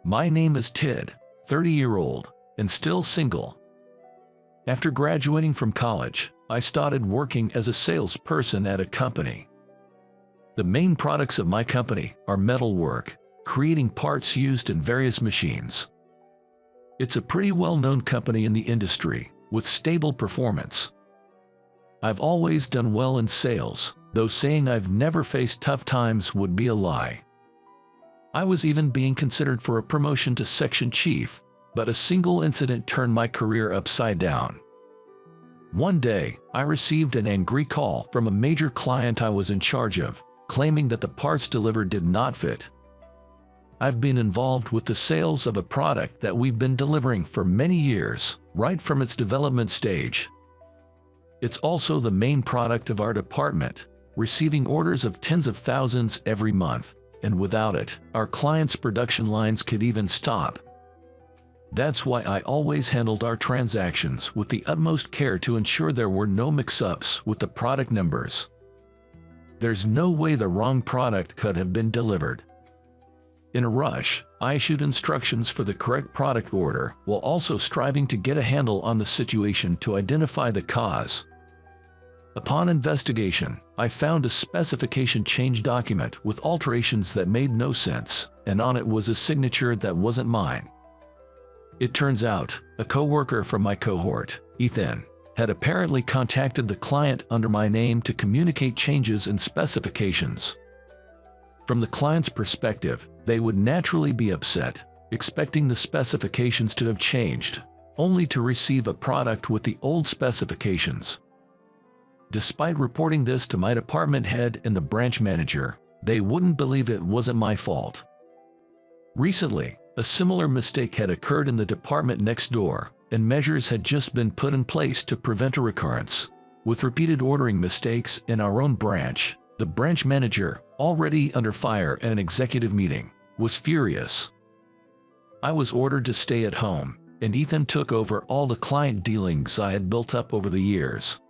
My name is Tid, 30-year-old, and still single. After graduating from college, I started working as a salesperson at a company. The main products of my company are metalwork, creating parts used in various machines. It's a pretty well-known company in the industry, with stable performance. I've always done well in sales, though saying I've never faced tough times would be a lie. I was even being considered for a promotion to section chief, but a single incident turned my career upside down. One day, I received an angry call from a major client I was in charge of, claiming that the parts delivered did not fit. I've been involved with the sales of a product that we've been delivering for many years, right from its development stage. It's also the main product of our department, receiving orders of tens of thousands every month, and without it, our clients' production lines could even stop. That's why I always handled our transactions with the utmost care to ensure there were no mix-ups with the product numbers. There's no way the wrong product could have been delivered. In a rush, I issued instructions for the correct product order while also striving to get a handle on the situation to identify the cause. Upon investigation, I found a specification change document with alterations that made no sense, and on it was a signature that wasn't mine. It turns out, a co-worker from my cohort, Ethan, had apparently contacted the client under my name to communicate changes in specifications. From the client's perspective, they would naturally be upset, expecting the specifications to have changed, only to receive a product with the old specifications. Despite reporting this to my department head and the branch manager, they wouldn't believe it wasn't my fault. Recently, a similar mistake had occurred in the department next door, and measures had just been put in place to prevent a recurrence. With repeated ordering mistakes in our own branch, the branch manager, already under fire at an executive meeting, was furious. I was ordered to stay at home, and Ethan took over all the client dealings I had built up over the years.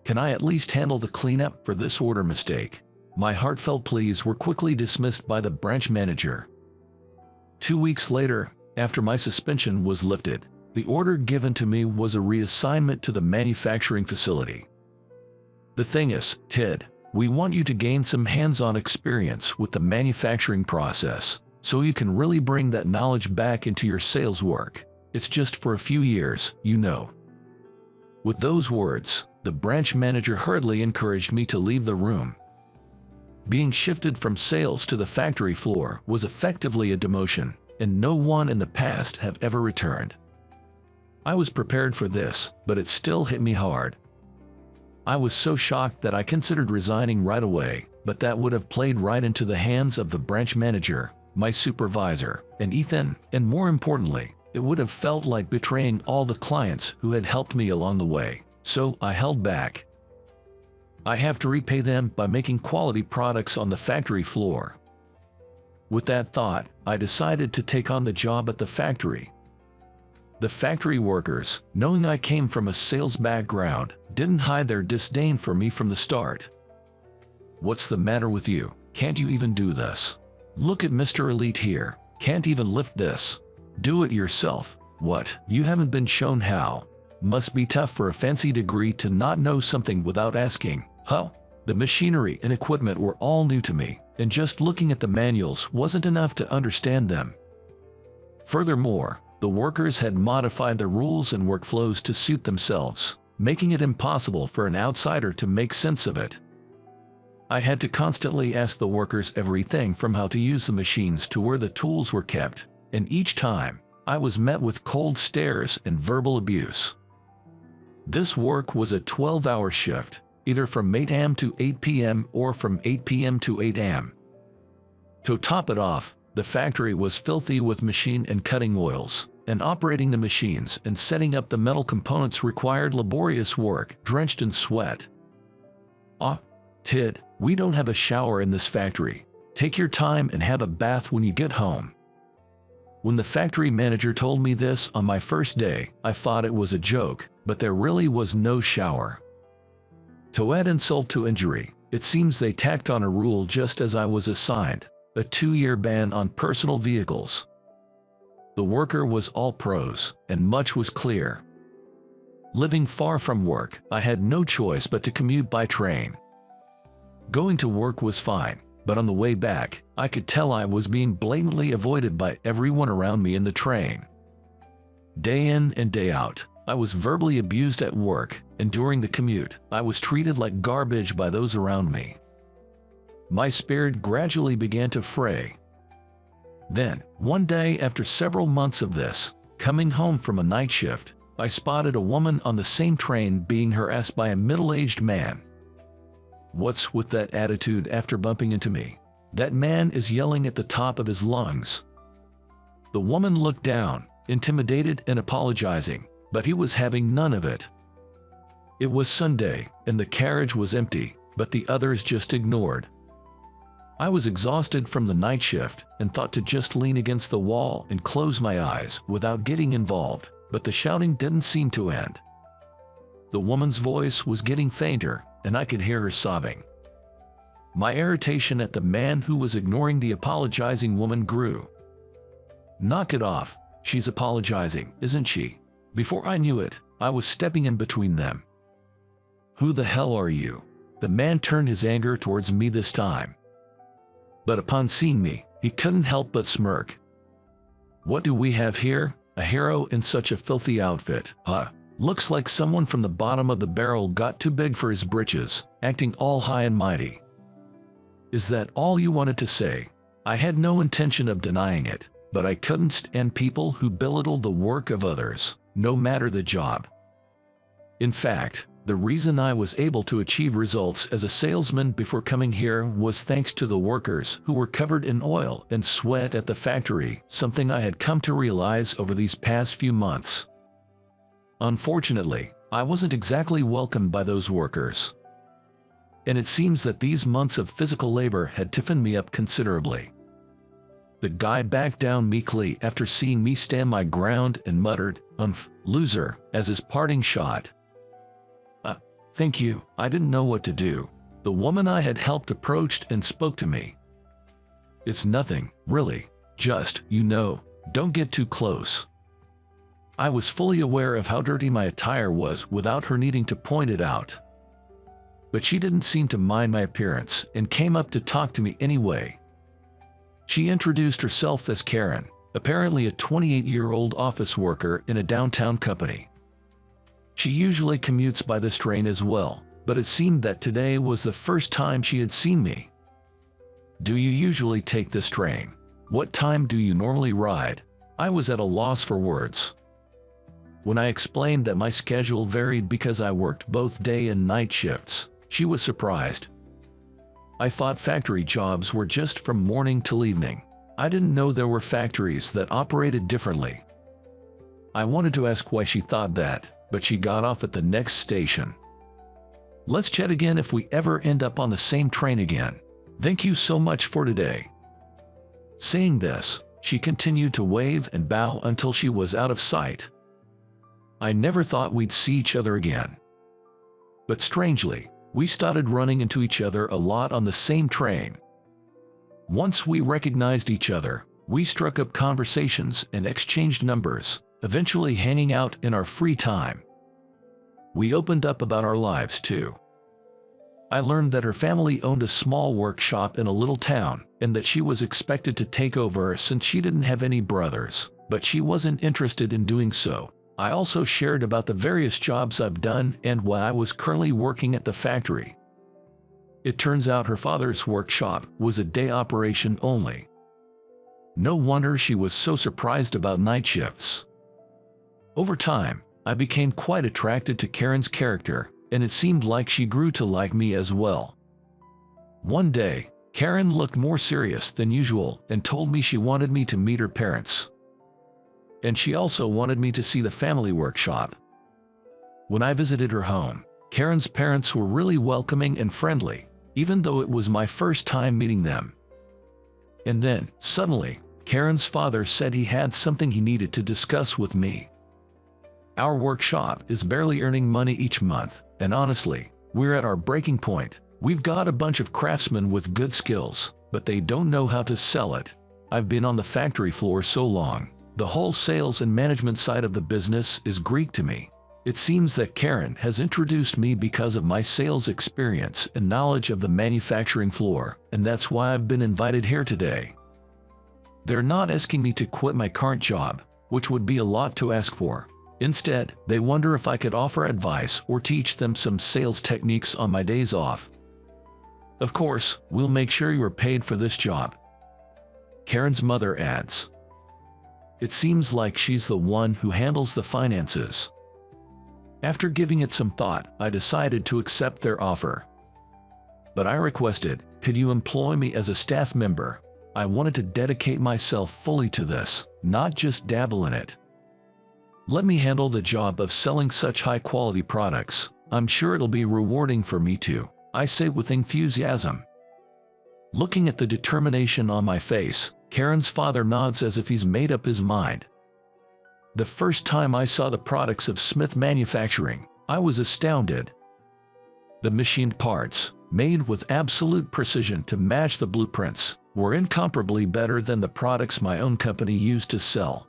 Can I at least handle the cleanup for this order mistake? My heartfelt pleas were quickly dismissed by the branch manager. 2 weeks later, after my suspension was lifted, the order given to me was a reassignment to the manufacturing facility. The thing is, Tid, we want you to gain some hands-on experience with the manufacturing process, so you can really bring that knowledge back into your sales work. It's just for a few years, you know. With those words, the branch manager hurriedly encouraged me to leave the room. Being shifted from sales to the factory floor was effectively a demotion, and no one in the past have ever returned. I was prepared for this, but it still hit me hard. I was so shocked that I considered resigning right away, but that would have played right into the hands of the branch manager, my supervisor, and Ethan, and more importantly, it would have felt like betraying all the clients who had helped me along the way, so I held back. I have to repay them by making quality products on the factory floor. With that thought, I decided to take on the job at the factory. The factory workers, knowing I came from a sales background, didn't hide their disdain for me from the start. "What's the matter with you? Can't you even do this? Look at Mr. Elite here, can't even lift this. Do it yourself. What, you haven't been shown how? Must be tough for a fancy degree to not know something without asking, huh?" The machinery and equipment were all new to me, and just looking at the manuals wasn't enough to understand them. Furthermore, the workers had modified the rules and workflows to suit themselves, making it impossible for an outsider to make sense of it. I had to constantly ask the workers everything from how to use the machines to where the tools were kept, and each time, I was met with cold stares and verbal abuse. This work was a 12-hour shift, either from 8 a.m. to 8 p.m. or from 8 p.m. to 8 a.m. To top it off, the factory was filthy with machine and cutting oils, and operating the machines and setting up the metal components required laborious work, drenched in sweat. Tid, we don't have a shower in this factory. Take your time and have a bath when you get home." When the factory manager told me this on my first day, I thought it was a joke, but there really was no shower. To add insult to injury, it seems they tacked on a rule just as I was assigned, a 2-year ban on personal vehicles. The worker was all pros, and much was clear. Living far from work, I had no choice but to commute by train. Going to work was fine, but on the way back, I could tell I was being blatantly avoided by everyone around me in the train. Day in and day out, I was verbally abused at work, and during the commute, I was treated like garbage by those around me. My spirit gradually began to fray. Then, one day after several months of this, coming home from a night shift, I spotted a woman on the same train being harassed by a middle-aged man. What's with that attitude after bumping into me? That man is yelling at the top of his lungs. The woman looked down, intimidated and apologizing, but he was having none of it. It was Sunday, and the carriage was empty, but the others just ignored. I was exhausted from the night shift and thought to just lean against the wall and close my eyes without getting involved, but the shouting didn't seem to end. The woman's voice was getting fainter, and I could hear her sobbing. My irritation at the man who was ignoring the apologizing woman grew. Knock it off, she's apologizing, isn't she? Before I knew it, I was stepping in between them. Who the hell are you? The man turned his anger towards me this time. But upon seeing me, he couldn't help but smirk. What do we have here? A hero in such a filthy outfit, huh? Looks like someone from the bottom of the barrel got too big for his britches, acting all high and mighty. Is that all you wanted to say? I had no intention of denying it, but I couldn't stand people who belittled the work of others, no matter the job. In fact, the reason I was able to achieve results as a salesman before coming here was thanks to the workers who were covered in oil and sweat at the factory, something I had come to realize over these past few months. Unfortunately, I wasn't exactly welcomed by those workers. And it seems that these months of physical labor had toughened me up considerably. The guy backed down meekly after seeing me stand my ground and muttered, loser," as his parting shot. Thank you, I didn't know what to do. The woman I had helped approached and spoke to me. It's nothing, really. Just, don't get too close. I was fully aware of how dirty my attire was without her needing to point it out. But she didn't seem to mind my appearance and came up to talk to me anyway. She introduced herself as Karen, apparently a 28-year-old office worker in a downtown company. She usually commutes by this train as well, but it seemed that today was the first time she had seen me. Do you usually take this train? What time do you normally ride? I was at a loss for words. When I explained that my schedule varied because I worked both day and night shifts, she was surprised. I thought factory jobs were just from morning till evening. I didn't know there were factories that operated differently. I wanted to ask why she thought that, but she got off at the next station. Let's chat again if we ever end up on the same train again. Thank you so much for today. Saying this, she continued to wave and bow until she was out of sight. I never thought we'd see each other again. But strangely, we started running into each other a lot on the same train. Once we recognized each other, we struck up conversations and exchanged numbers, eventually hanging out in our free time. We opened up about our lives too. I learned that her family owned a small workshop in a little town and that she was expected to take over since she didn't have any brothers, but she wasn't interested in doing so. I also shared about the various jobs I've done and why I was currently working at the factory. It turns out her father's workshop was a day operation only. No wonder she was so surprised about night shifts. Over time, I became quite attracted to Karen's character, and it seemed like she grew to like me as well. One day, Karen looked more serious than usual and told me she wanted me to meet her parents. And she also wanted me to see the family workshop. When I visited her home, Karen's parents were really welcoming and friendly, even though it was my first time meeting them. And then, suddenly, Karen's father said he had something he needed to discuss with me. Our workshop is barely earning money each month, and honestly, we're at our breaking point. We've got a bunch of craftsmen with good skills, but they don't know how to sell it. I've been on the factory floor so long, The whole sales and management side of the business is Greek to me. It seems that Karen has introduced me because of my sales experience and knowledge of the manufacturing floor, and that's why I've been invited here today. They're not asking me to quit my current job, which would be a lot to ask for. Instead, they wonder if I could offer advice or teach them some sales techniques on my days off. Of course, we'll make sure you are paid for this job. Karen's mother adds. It seems like she's the one who handles the finances. After giving it some thought, I decided to accept their offer. But I requested, could you employ me as a staff member? I wanted to dedicate myself fully to this, not just dabble in it. Let me handle the job of selling such high-quality products. I'm sure it'll be rewarding for me too, I say with enthusiasm. Looking at the determination on my face, Karen's father nods as if he's made up his mind. The first time I saw the products of Smith Manufacturing, I was astounded. The machined parts, made with absolute precision to match the blueprints, were incomparably better than the products my own company used to sell.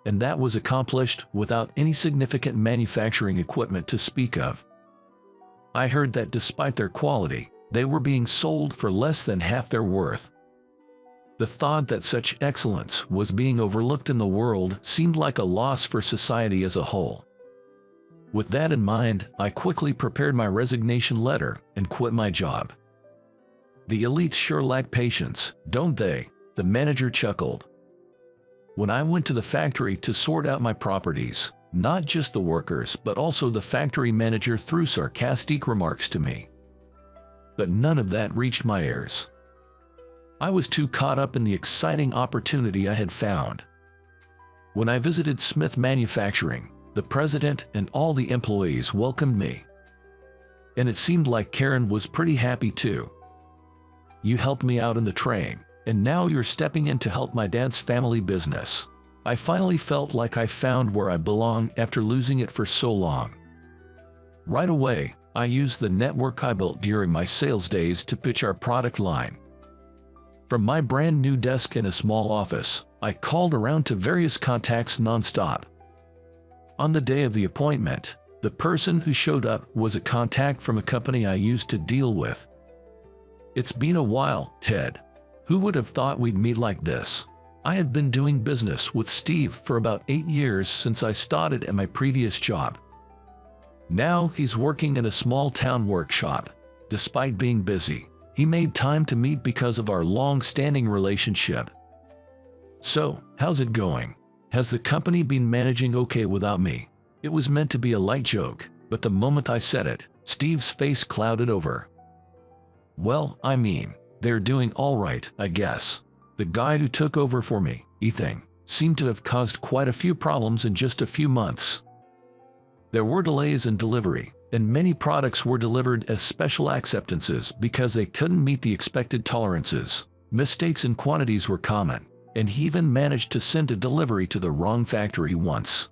And that was accomplished without any significant manufacturing equipment to speak of. I heard that despite their quality, they were being sold for less than half their worth. The thought that such excellence was being overlooked in the world seemed like a loss for society as a whole. With that in mind, I quickly prepared my resignation letter and quit my job. The elites sure lack patience, don't they? The manager chuckled. When I went to the factory to sort out my properties, not just the workers but also the factory manager threw sarcastic remarks to me. But none of that reached my ears. I was too caught up in the exciting opportunity I had found. When I visited Smith Manufacturing, the president and all the employees welcomed me. And it seemed like Karen was pretty happy too. You helped me out in the train, and now you're stepping in to help my dad's family business. I finally felt like I found where I belong after losing it for so long. Right away, I used the network I built during my sales days to pitch our product line. From my brand new desk in a small office, I called around to various contacts non-stop. On the day of the appointment, the person who showed up was a contact from a company I used to deal with. It's been a while, Ted. Who would have thought we'd meet like this? I had been doing business with Steve for about 8 years since I started at my previous job. Now he's working in a small town workshop. Despite being busy, he made time to meet because of our long-standing relationship. So, how's it going? Has the company been managing okay without me? It was meant to be a light joke, but the moment I said it, Steve's face clouded over. Well, I mean, they're doing all right, I guess. The guy who took over for me, Ethan, seemed to have caused quite a few problems in just a few months. There were delays in delivery, and many products were delivered as special acceptances because they couldn't meet the expected tolerances. Mistakes in quantities were common, and he even managed to send a delivery to the wrong factory once.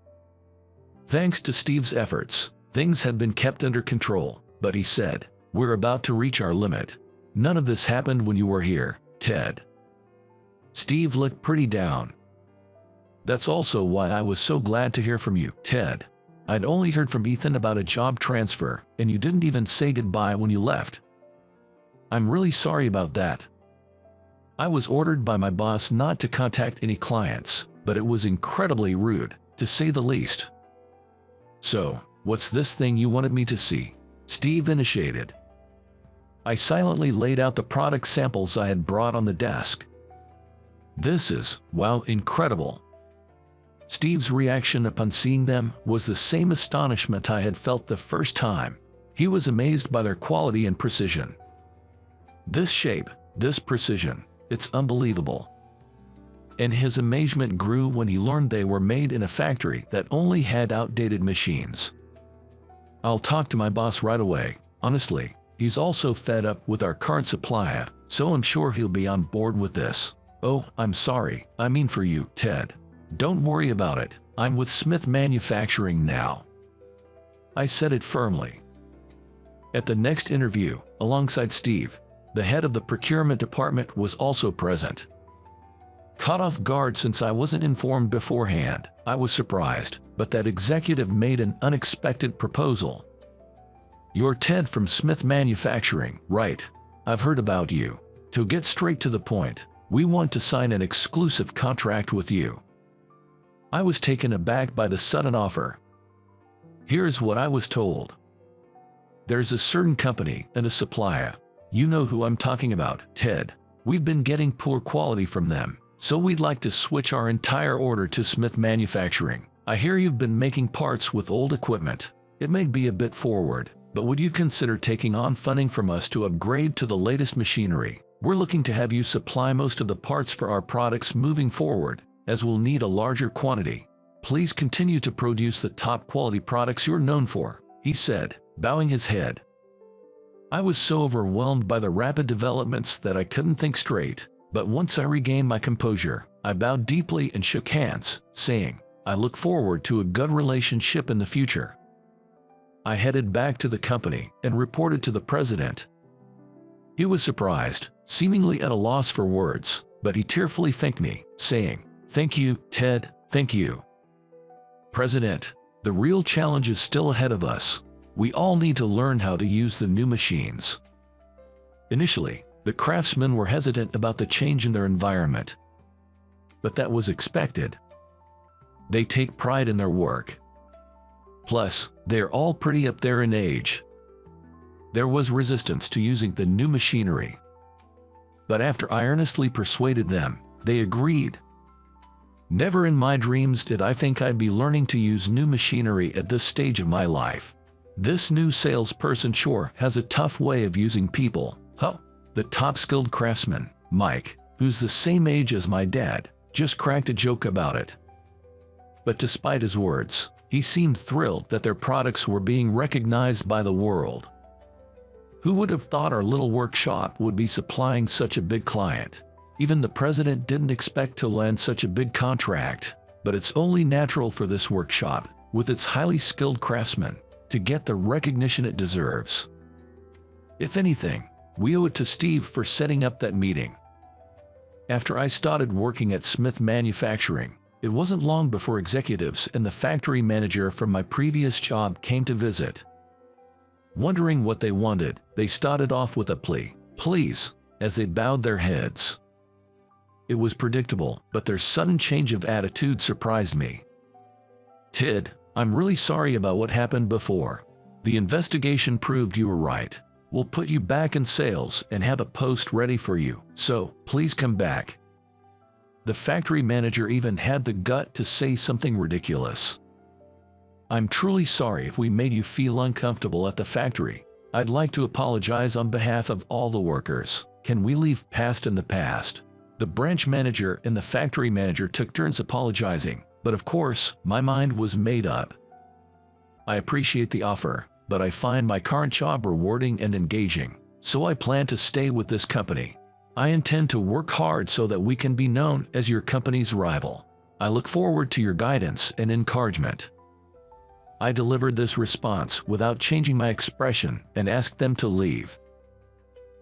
Thanks to Steve's efforts, things had been kept under control, but he said, "We're about to reach our limit. None of this happened when you were here, Ted." Steve looked pretty down. That's also why I was so glad to hear from you, Ted. I'd only heard from Ethan about a job transfer, and you didn't even say goodbye when you left. I'm really sorry about that. I was ordered by my boss not to contact any clients, but it was incredibly rude, to say the least. So, what's this thing you wanted me to see? Steve initiated. I silently laid out the product samples I had brought on the desk. This is, wow, incredible. Steve's reaction upon seeing them was the same astonishment I had felt the first time. He was amazed by their quality and precision. This shape, this precision, it's unbelievable. And his amazement grew when he learned they were made in a factory that only had outdated machines. I'll talk to my boss right away. Honestly, he's also fed up with our current supplier, so I'm sure he'll be on board with this. Oh, I'm sorry, I mean for you, Ted. Don't worry about it, I'm with Smith Manufacturing now. I said it firmly. At the next interview, alongside Steve, the head of the procurement department was also present. Caught off guard since I wasn't informed beforehand, I was surprised, but that executive made an unexpected proposal. "You're Ted from Smith Manufacturing, right? I've heard about you. To get straight to the point, we want to sign an exclusive contract with you." I was taken aback by the sudden offer. Here's what I was told. "There's a certain company and a supplier. You know who I'm talking about, Ted. We've been getting poor quality from them, so we'd like to switch our entire order to Smith Manufacturing. I hear you've been making parts with old equipment. It may be a bit forward, but would you consider taking on funding from us to upgrade to the latest machinery? We're looking to have you supply most of the parts for our products moving forward, as we'll need a larger quantity. Please continue to produce the top quality products you're known for," he said, bowing his head. I was so overwhelmed by the rapid developments that I couldn't think straight, but once I regained my composure, I bowed deeply and shook hands, saying, "I look forward to a good relationship in the future." I headed back to the company and reported to the president. He was surprised, seemingly at a loss for words, but he tearfully thanked me, saying, "Thank you, Ted, thank you." "President, the real challenge is still ahead of us. We all need to learn how to use the new machines." Initially, the craftsmen were hesitant about the change in their environment. But that was expected. They take pride in their work. Plus, they're all pretty up there in age. There was resistance to using the new machinery. But after I earnestly persuaded them, they agreed. Never in my dreams did I think I'd be learning to use new machinery at this stage of my life. This new salesperson sure has a tough way of using people. The top skilled craftsman, Mike, who's the same age as my dad, just cracked a joke about it. But despite his words, he seemed thrilled that their products were being recognized by the world. Who would have thought our little workshop would be supplying such a big client? Even the president didn't expect to land such a big contract, but it's only natural for this workshop, with its highly skilled craftsmen, to get the recognition it deserves. If anything, we owe it to Steve for setting up that meeting. After I started working at Smith Manufacturing, it wasn't long before executives and the factory manager from my previous job came to visit. Wondering what they wanted, they started off with a plea, "Please," as they bowed their heads. It was predictable, but their sudden change of attitude surprised me. "Ted, I'm really sorry about what happened before. The investigation proved you were right. We'll put you back in sales and have a post ready for you, so please come back." The factory manager even had the gut to say something ridiculous. "I'm truly sorry if we made you feel uncomfortable at the factory. I'd like to apologize on behalf of all the workers. Can we leave past in the past?" The branch manager and the factory manager took turns apologizing, but of course, my mind was made up. I appreciate the offer, but I find my current job rewarding and engaging, so I plan to stay with this company. I intend to work hard so that we can be known as your company's rival. I look forward to your guidance and encouragement. I delivered this response without changing my expression and asked them to leave.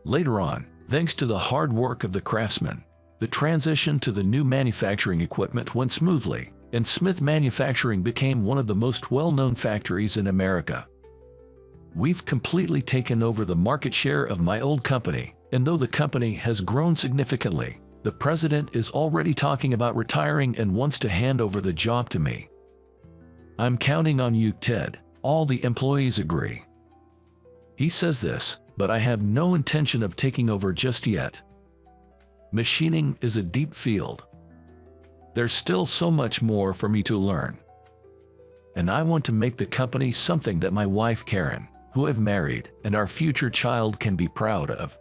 Later on, thanks to the hard work of the craftsmen, the transition to the new manufacturing equipment went smoothly, and Smith Manufacturing became one of the most well-known factories in America. We've completely taken over the market share of my old company, and though the company has grown significantly, the president is already talking about retiring and wants to hand over the job to me. "I'm counting on you, Ted," all the employees agree. He says this, but I have no intention of taking over just yet. Machining is a deep field. There's still so much more for me to learn. And I want to make the company something that my wife Karen, who I've married, and our future child can be proud of.